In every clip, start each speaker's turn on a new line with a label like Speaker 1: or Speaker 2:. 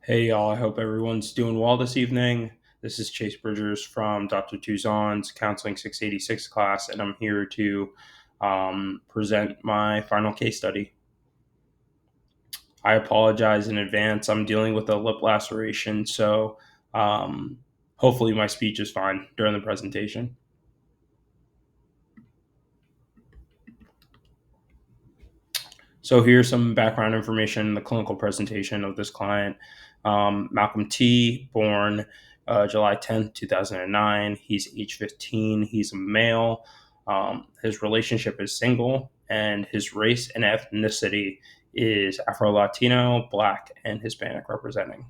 Speaker 1: Hey y'all, I hope everyone's doing well this evening. This is Chase Bridgers from Dr. Tuazon's Counseling 686 class, and I'm here to present my final case study. I apologize in advance. I'm dealing with a lip laceration, so um, hopefully my speech is fine during the presentation. So here's some background information, the clinical presentation of this client. Malcolm T, born July 10th, 2009. He's age 15. He's a male. His relationship is single, and his race and ethnicity is Afro-Latino, Black, and Hispanic representing.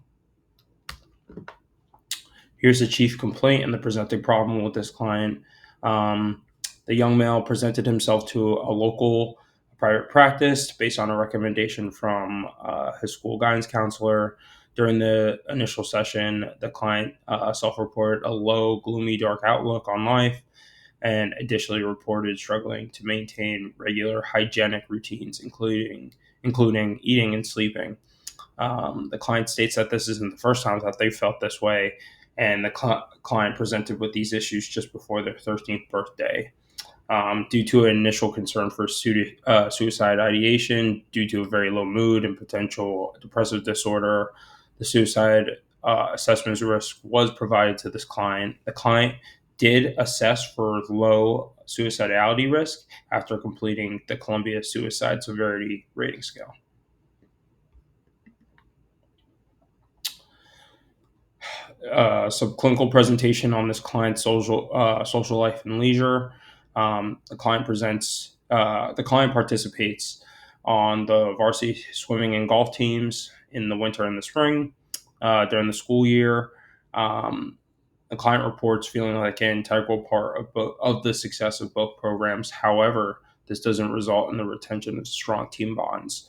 Speaker 1: Here's the chief complaint and the presenting problem with this client. Um, the young male presented himself to a local private practice based on a recommendation from his school guidance counselor. During the initial session, the client self reported a low, gloomy, dark outlook on life and additionally reported struggling to maintain regular hygienic routines, including eating and sleeping. The client states that this isn't the first time that they felt this way, and the client presented with these issues just before their 13th birthday. Due to an initial concern for suicide ideation, due to a very low mood and potential depressive disorder, the suicide assessment risk was provided to this client. The client did assess for low suicidality risk after completing the Columbia Suicide Severity Rating Scale. Some clinical presentation on this client's social life and leisure. The client participates on the varsity swimming and golf teams in the winter and the spring. During the school year, um, the client reports feeling like an integral part of the success of both programs. However, this doesn't result in the retention of strong team bonds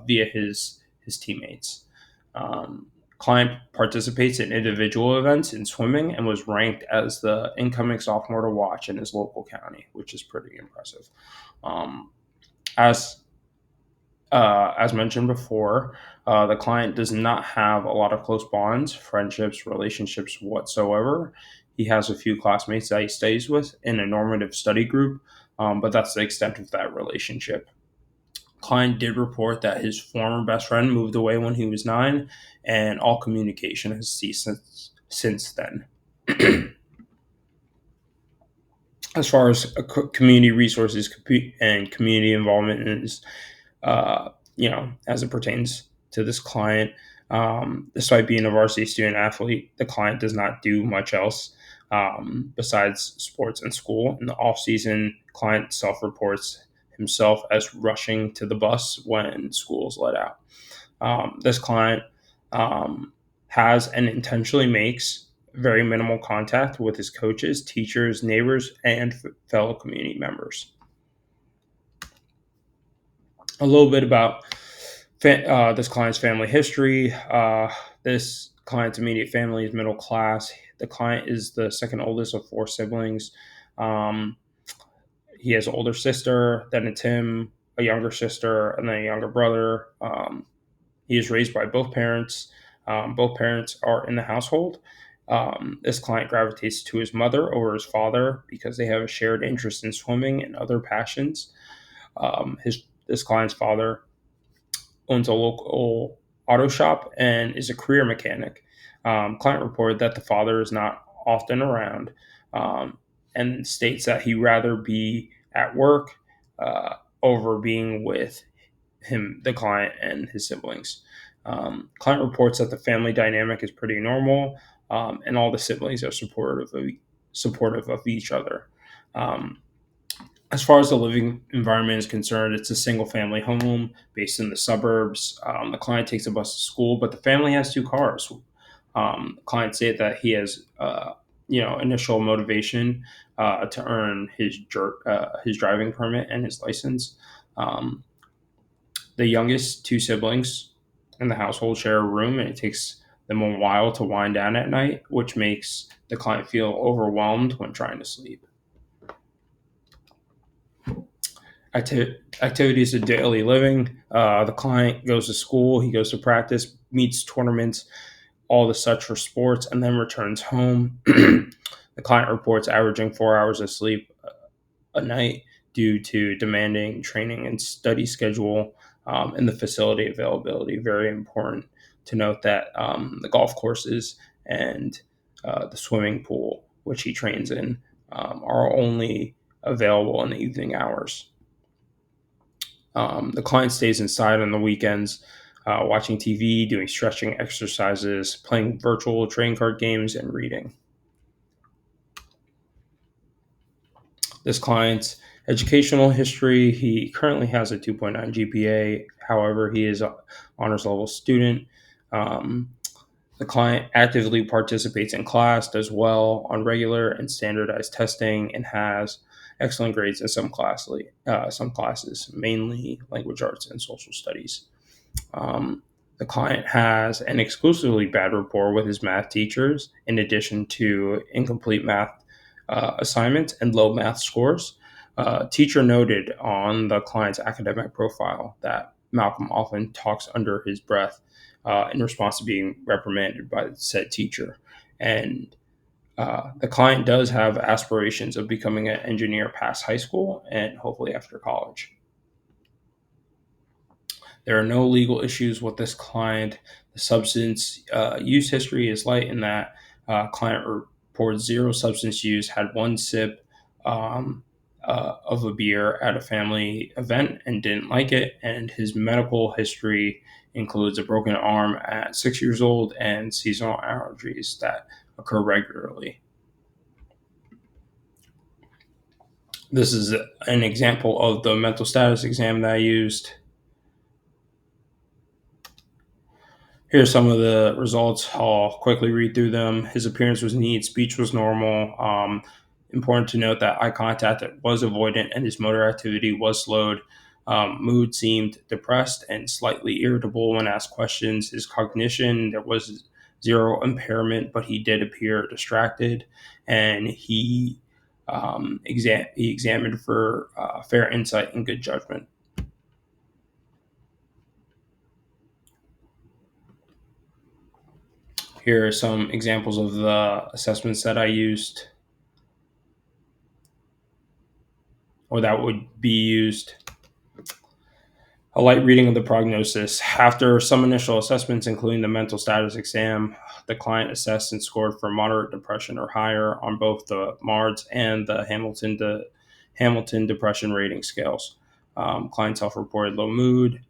Speaker 1: via his teammates. Um, Client participates in individual events in swimming and was ranked as the incoming sophomore to watch in his local county, which is pretty impressive. Um, as as mentioned before, the client does not have a lot of close bonds, friendships, relationships whatsoever. He has a few classmates that he stays with in a normative study group, but that's the extent of that relationship. Client did report that his former best friend moved away when he was 9, and all communication has ceased since then. As far as community resources and community involvement is, as it pertains to this client, despite being a varsity student athlete, the client does not do much else besides sports and school. In the off season, client self reports himself as rushing to the bus when school is let out. This client um, has and intentionally makes very minimal contact with his coaches, teachers, neighbors, and fellow community members. A little bit about this client's family history. This client's immediate family is middle class. The client is the second oldest of four siblings. Um, he has an older sister, then it's him, a younger sister, and then a younger brother. He is raised by both parents. Both parents are in the household. This client gravitates to his mother over his father because they have a shared interest in swimming and other passions. His This client's father owns a local auto shop and is a career mechanic. Client reported that the father is not often around, um, and states that he'd rather be at work over being with the client, and his siblings. Client reports that the family dynamic is pretty normal, and all the siblings are supportive of each other. Um, as far as the living environment is concerned, it's a single family home based in the suburbs. The client takes a bus to school, but the family has two cars. The client said that he has, initial motivation to earn his driving permit and his license. Um, the youngest two siblings in the household share a room, and it takes them a while to wind down at night, which makes the client feel overwhelmed when trying to sleep. Activities of daily living. The client goes to school, he goes to practice, meets tournaments, all the such for sports, and then returns home. The client reports averaging 4 hours of sleep a night due to demanding training and study schedule, and the facility availability. Very important to note that the golf courses and the swimming pool, which he trains in, are only available in the evening hours. The client stays inside on the weekends, watching TV, doing stretching exercises, playing virtual trading card games, and reading. This client's educational history: he currently has a 2.9 GPA. However, he is an honors level student. Um, the client actively participates in class, does well on regular and standardized testing, and has excellent grades in some classes, mainly language arts and social studies. The client has an exclusively bad rapport with his math teachers, in addition to incomplete math assignments and low math scores. Teacher noted on the client's academic profile that Malcolm often talks under his breath in response to being reprimanded by said teacher. And the client does have aspirations of becoming an engineer past high school and hopefully after college. There are no legal issues with this client. The substance use history is light in that client reports zero substance use, had one sip of a beer at a family event and didn't like it. And his medical history includes a broken arm at 6 years old and seasonal allergies that occur regularly. This is an example of the mental status exam that I used. Here's some of the results. I'll quickly read through them. His appearance was neat, speech was normal. Important to note that eye contact was avoidant and his motor activity was slowed. Mood seemed depressed and slightly irritable when asked questions. His cognition, there was zero impairment, but he did appear distracted, and he examined for fair insight and good judgment. Here are some examples of the assessments that I used or that would be used. A light reading of the prognosis. After some initial assessments, including the mental status exam, the client assessed and scored for moderate depression or higher on both the MARDS and the Hamilton Depression Rating Scales. Client self-reported low mood,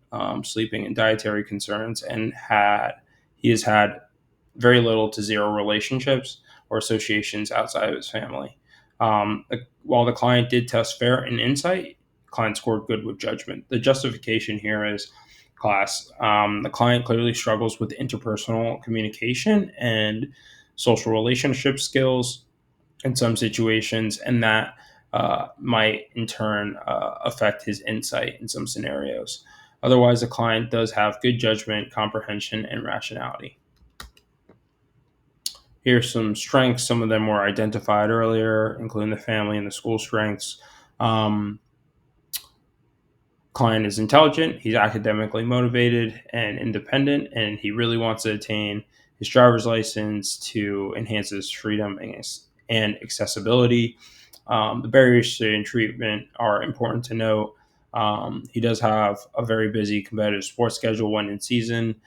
Speaker 1: sleeping and dietary concerns, and he has had very little to zero relationships or associations outside of his family. While the client did test fair and insight, client scored good with judgment. The justification here is class. The client clearly struggles with interpersonal communication and social relationship skills in some situations, and that might in turn affect his insight in some scenarios. Otherwise, the client does have good judgment, comprehension, and rationality. Here's some strengths. Some of them were identified earlier, including the family and the school strengths. Um, Client is intelligent, he's academically motivated and independent, and he really wants to attain his driver's license to enhance his freedom and accessibility. The barriers to treatment are important to note. He does have a very busy competitive sports schedule when in season.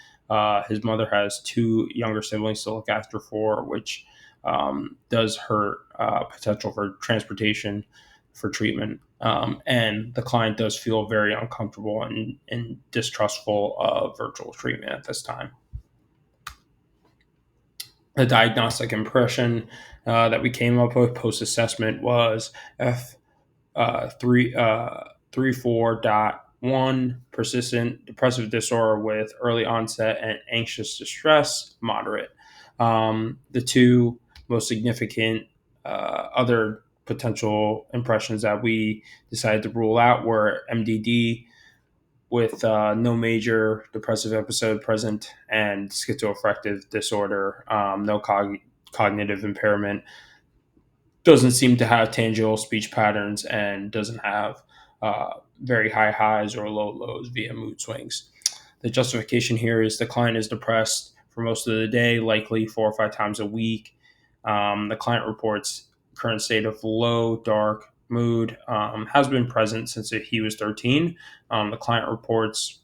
Speaker 1: His mother has two younger siblings to look after for, which does hurt potential for transportation for treatment. And the client does feel very uncomfortable and distrustful of virtual treatment at this time. The diagnostic impression that we came up with post assessment was F three 34.1, persistent depressive disorder with early onset and anxious distress, moderate. The two most significant other potential impressions that we decided to rule out were MDD with no major depressive episode present and schizoaffective disorder, no cognitive impairment, doesn't seem to have tangible speech patterns, and doesn't have very high highs or low lows via mood swings. The justification here is the client is depressed for most of the day, likely 4 or 5 times a week. The client reports current state of low, dark mood, has been present since he was 13. The client reports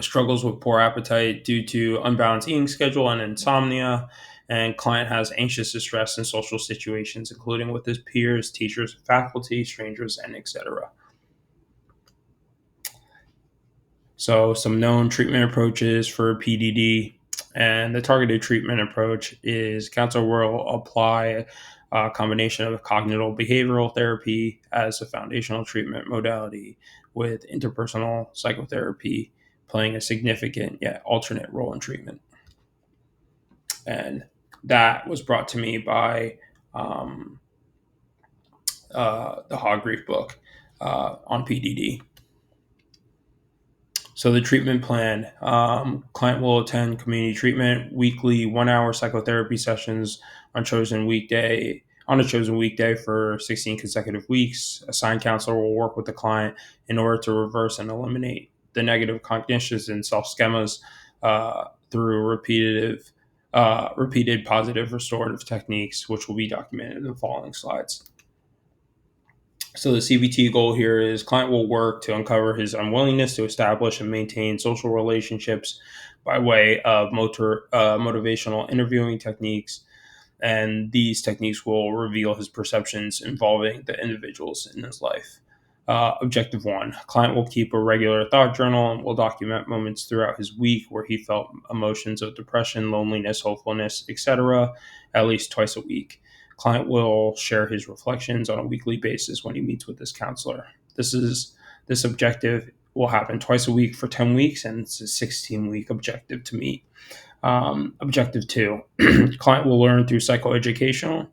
Speaker 1: struggles with poor appetite due to unbalanced eating schedule and insomnia. And client has anxious distress in social situations, including with his peers, teachers, faculty, strangers, and etc. So, some known treatment approaches for PDD, and the targeted treatment approach is counselor will apply a combination of cognitive behavioral therapy as a foundational treatment modality, with interpersonal psychotherapy playing a significant yet alternate role in treatment. And that was brought to me by um, the Hogreave book on PDD. So the treatment plan, client will attend community treatment, weekly 1 hour psychotherapy sessions on a chosen weekday for 16 consecutive weeks. Assigned counselor will work with the client in order to reverse and eliminate the negative cognitions and self schemas through repeated positive restorative techniques, which will be documented in the following slides. So the CBT goal here is client will work to uncover his unwillingness to establish and maintain social relationships by way of motivational interviewing techniques. And these techniques will reveal his perceptions involving the individuals in his life. Objective one, client will keep a regular thought journal and will document moments throughout his week where he felt emotions of depression, loneliness, hopefulness, etc., at least twice a week. Client will share his reflections on a weekly basis when he meets with his counselor. This objective will happen twice a week for 10 weeks, and it's a 16-week objective to meet. Objective two, client will learn through psychoeducation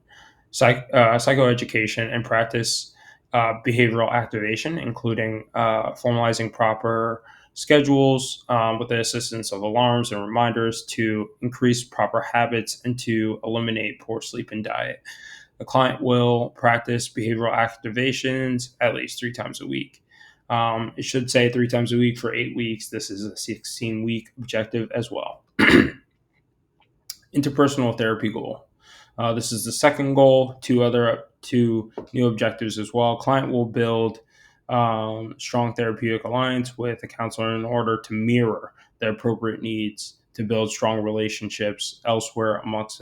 Speaker 1: and practice behavioral activation, including formalizing proper schedules with the assistance of alarms and reminders to increase proper habits and to eliminate poor sleep and diet. The client will practice behavioral activations at least 3 times a week. It should say 3 times a week for 8 weeks. This is a 16-week objective as well. Interpersonal therapy goal. This is the second goal. Two new objectives as well. Client will build strong therapeutic alliance with a counselor in order to mirror the appropriate needs to build strong relationships elsewhere amongst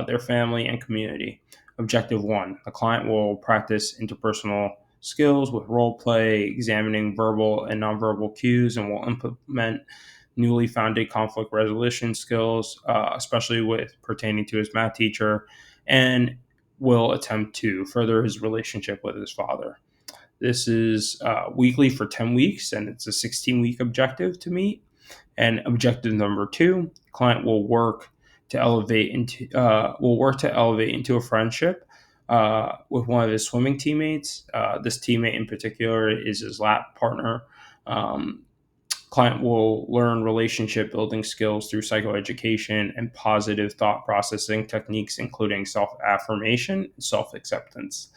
Speaker 1: their family and community. Objective one, the client will practice interpersonal skills with role play, examining verbal and nonverbal cues, and will implement newly founded conflict resolution skills, especially with pertaining to his math teacher, and will attempt to further his relationship with his father. This is weekly for 10 weeks, and it's a 16-week objective to meet. And objective number two, client will work to elevate into a friendship with one of his swimming teammates. This teammate in particular is his lap partner. Client will learn relationship building skills through psychoeducation and positive thought processing techniques, including self-affirmation and self-acceptance.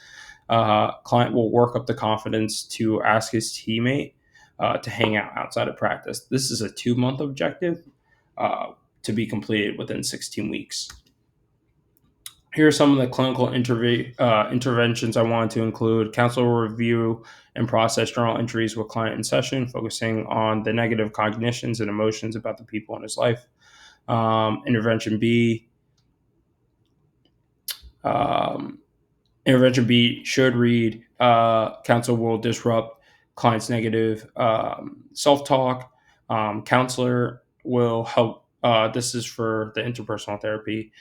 Speaker 1: Client will work up the confidence to ask his teammate to hang out outside of practice. This is a 2-month objective to be completed within 16 weeks. Here are some of the clinical interventions I wanted to include. Counselor will review and process journal entries with client in session, focusing on the negative cognitions and emotions about the people in his life. Intervention B. Intervention B should read, counselor will disrupt client's negative self-talk. Counselor will help, this is for the interpersonal therapy.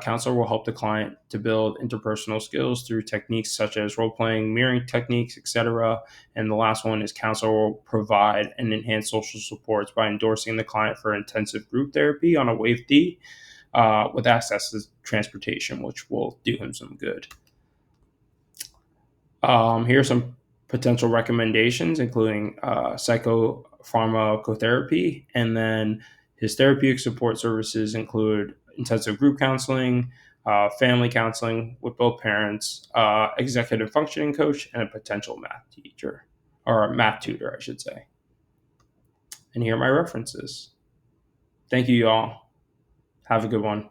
Speaker 1: Counselor will help the client to build interpersonal skills through techniques such as role-playing, mirroring techniques, etc. And the last one is counselor will provide and enhance social supports by endorsing the client for intensive group therapy on a wave D with access to transportation, which will do him some good. Here are some potential recommendations, including psychopharmacotherapy, and then his therapeutic support services include intensive group counseling, family counseling with both parents, executive functioning coach, and a potential math teacher. or a math tutor, I should say. And here are my references. Thank you, y'all. Have a good one.